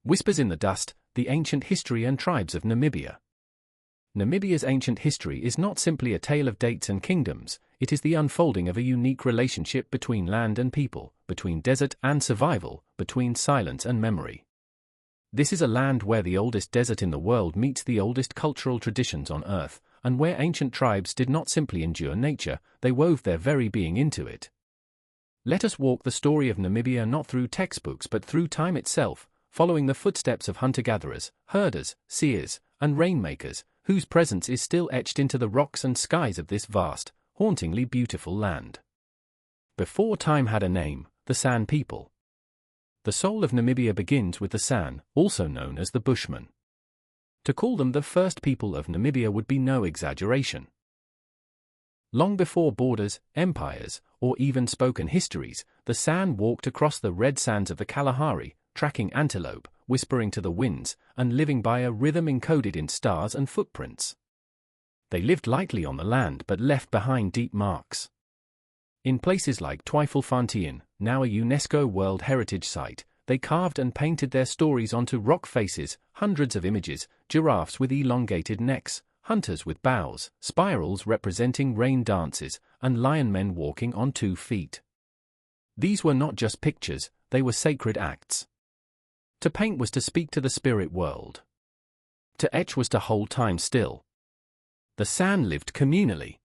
Whispers in the Dust, the Ancient History and Tribes of Namibia. Namibia's ancient history is not simply a tale of dates and kingdoms, it is the unfolding of a unique relationship between land and people, between desert and survival, between silence and memory. This is a land where the oldest desert in the world meets the oldest cultural traditions on Earth, and where ancient tribes did not simply endure nature, they wove their very being into it. Let us walk the story of Namibia not through textbooks but through time itself, following the footsteps of hunter-gatherers, herders, seers, and rainmakers, whose presence is still etched into the rocks and skies of this vast, hauntingly beautiful land. Before time had a name, the San people. The soul of Namibia begins with the San, also known as the Bushmen. To call them the first people of Namibia would be no exaggeration. Long before borders, empires, or even spoken histories, the San walked across the red sands of the Kalahari, tracking antelope, whispering to the winds, and living by a rhythm encoded in stars and footprints. They lived lightly on the land but left behind deep marks. In places like Twyfelfontein, now a UNESCO World Heritage Site, they carved and painted their stories onto rock faces, hundreds of images, giraffes with elongated necks, hunters with bows, spirals representing rain dances, and lion men walking on 2 feet. These were not just pictures, they were sacred acts. To paint was to speak to the spirit world. To etch was to hold time still. The San lived communally.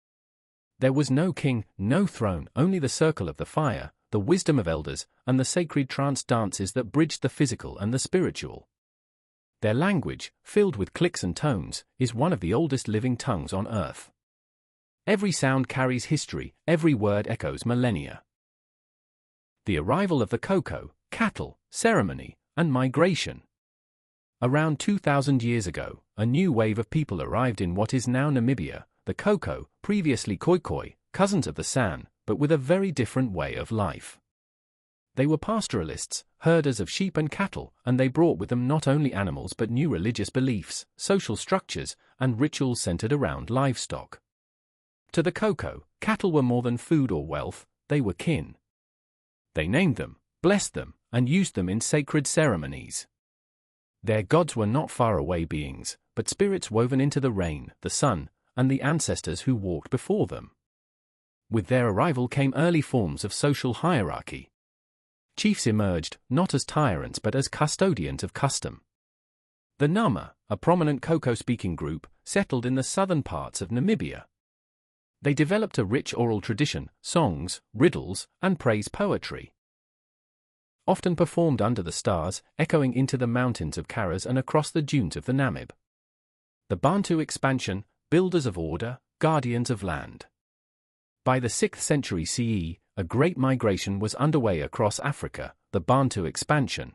There was no king, no throne, only the circle of the fire, the wisdom of elders, and the sacred trance dances that bridged the physical and the spiritual. Their language, filled with clicks and tones, is one of the oldest living tongues on Earth. Every sound carries history, every word echoes millennia. The arrival of the Koko, cattle, ceremony, and migration. Around 2,000 years ago, a new wave of people arrived in what is now Namibia, the Koko, previously Khoikhoi, cousins of the San, but with a very different way of life. They were pastoralists, herders of sheep and cattle, and they brought with them not only animals but new religious beliefs, social structures, and rituals centered around livestock. To the Koko, cattle were more than food or wealth, they were kin. They named them, blessed them, and used them in sacred ceremonies. Their gods were not faraway beings, but spirits woven into the rain, the sun, and the ancestors who walked before them. With their arrival came early forms of social hierarchy. Chiefs emerged, not as tyrants but as custodians of custom. The Nama, a prominent Koko-speaking group, settled in the southern parts of Namibia. They developed a rich oral tradition, songs, riddles, and praise poetry. Often performed under the stars, echoing into the mountains of Karas and across the dunes of the Namib. The Bantu expansion, builders of order, guardians of land. By the 6th century CE, a great migration was underway across Africa, the Bantu expansion.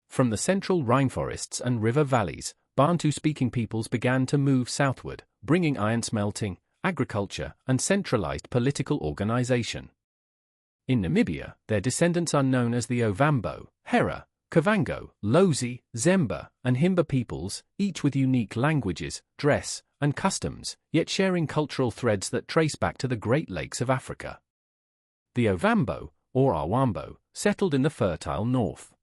From the central rainforests and river valleys, Bantu-speaking peoples began to move southward, bringing iron smelting, agriculture, and centralized political organization. In Namibia, their descendants are known as the Ovambo, Hera, Kavango, Lozi, Zemba, and Himba peoples, each with unique languages, dress, and customs, yet sharing cultural threads that trace back to the Great Lakes of Africa. The Ovambo, or Awambo, settled in the fertile north.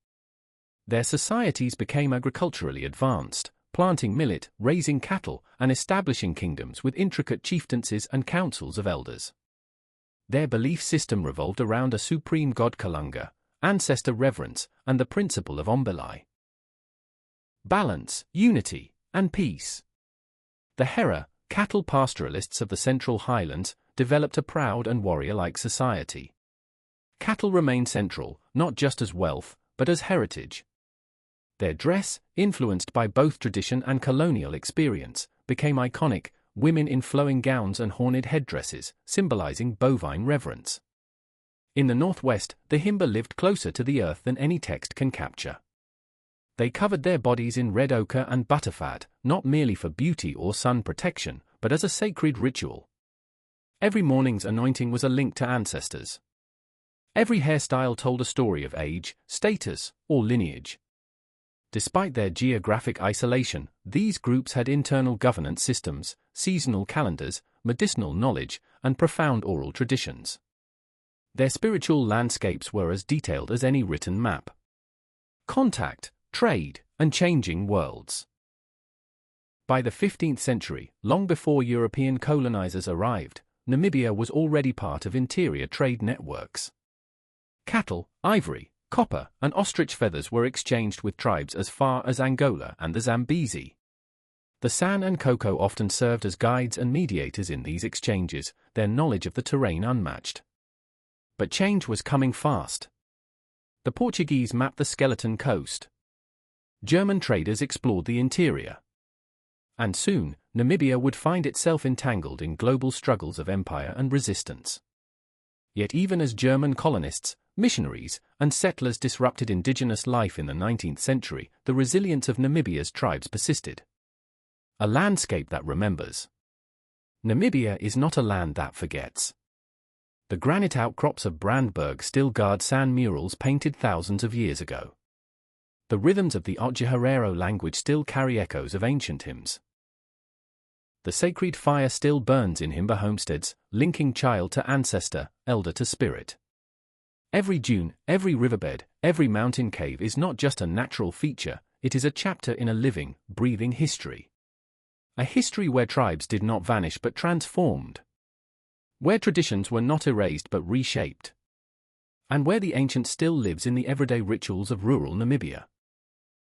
Their societies became agriculturally advanced, planting millet, raising cattle, and establishing kingdoms with intricate chieftaincies and councils of elders. Their belief system revolved around a supreme god Kalunga, ancestor reverence, and the principle of Ombelai. Balance, unity, and peace. The Hera, cattle pastoralists of the Central Highlands, developed a proud and warrior-like society. Cattle remained central, not just as wealth, but as heritage. Their dress, influenced by both tradition and colonial experience, became iconic, women in flowing gowns and horned headdresses, symbolizing bovine reverence. In the northwest, the Himba lived closer to the earth than any text can capture. They covered their bodies in red ochre and butterfat, not merely for beauty or sun protection, but as a sacred ritual. Every morning's anointing was a link to ancestors. Every hairstyle told a story of age, status, or lineage. Despite their geographic isolation, these groups had internal governance systems, seasonal calendars, medicinal knowledge, and profound oral traditions. Their spiritual landscapes were as detailed as any written map. Contact, trade, and changing worlds. By the 15th century, long before European colonizers arrived, Namibia was already part of interior trade networks. Cattle, ivory, copper, and ostrich feathers were exchanged with tribes as far as Angola and the Zambezi. The San and Coco often served as guides and mediators in these exchanges, their knowledge of the terrain unmatched. But change was coming fast. The Portuguese mapped the Skeleton Coast. German traders explored the interior. And soon, Namibia would find itself entangled in global struggles of empire and resistance. Yet even as German colonists, missionaries, and settlers disrupted indigenous life in the 19th century, the resilience of Namibia's tribes persisted. A landscape that remembers. Namibia is not a land that forgets. The granite outcrops of Brandberg still guard sand murals painted thousands of years ago. The rhythms of the Otjiherero language still carry echoes of ancient hymns. The sacred fire still burns in Himba homesteads, linking child to ancestor, elder to spirit. Every dune, every riverbed, every mountain cave is not just a natural feature, it is a chapter in a living, breathing history. A history where tribes did not vanish but transformed. Where traditions were not erased but reshaped. And where the ancient still lives in the everyday rituals of rural Namibia.